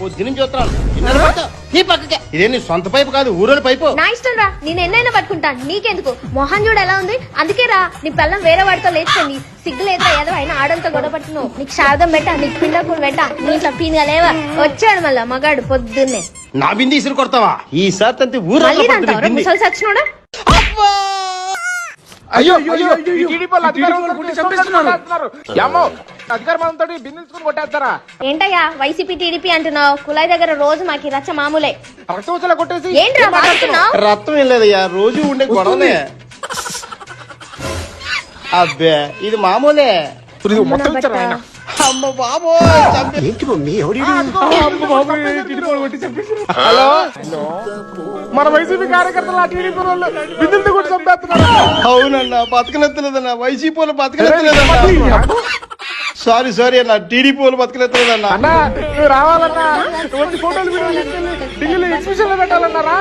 పొద్దున చూస్తున్నాను ఈ పక్కకే ఇదే నీ సొంత పైపు కాదు ఊరోని పైపు. నా ఇష్టం రా, నేను ఎన్నైనా పట్టుకుంటాను, నీకెందుకు? మొహం చూడు ఎలా ఉంది, అందుకే రా నీ పిల్లం వేరే వాడితో లేచుకుంది. సిగ్గులేదురా ఏదో అయినా ఆడంతో గొడవ పట్టున్నావు. నీకు శారదం పెట్టా, నీకు పిండకులు పెట్టా, నీ ఇట్లా పీనుగా లేవా? వచ్చాడు మళ్ళా మగాడు పొద్దున్నే. నా బింది ఇసురు కొడతావా? ఈసారి తంతి ఊరు ముసలి సచ్చినోడా. అయ్యో అధికారంతో బిందుకుని కొట్టేస్తారా? ఏంటయ్యా వైసీపీ టీడీపీ అంటున్నావు? కులాయి దగ్గర రోజు మాకి రచ్చ మామూలే. రక్తం కొట్టేసి ఏంట్రా మాట్లాడుతున్నావు? రక్తం ఏం లేదయ్యా, రోజు ఉండే గొడవలే. అబ్బే ఇది మామూలే. అమ్మ బాబో హలో, మన వైసీపీ కార్యకర్తలు టీడీపీ వాళ్ళు బిందులతో కూడా చంపేస్తున్నారు. అవునన్నా బతకనెత్తలేదన్నా, వైసీపీ వాళ్ళు బతకనెత్తలేదన్నా. సారీ అన్న, టీడీపీ వాళ్ళు బతకనెత్తలేదన్నా. అన్నా నువ్వు రావాలన్నా, ఫోటోలు ఢిల్లీలో ఎగ్జిబిషన్ లో పెట్టాలన్నా రా.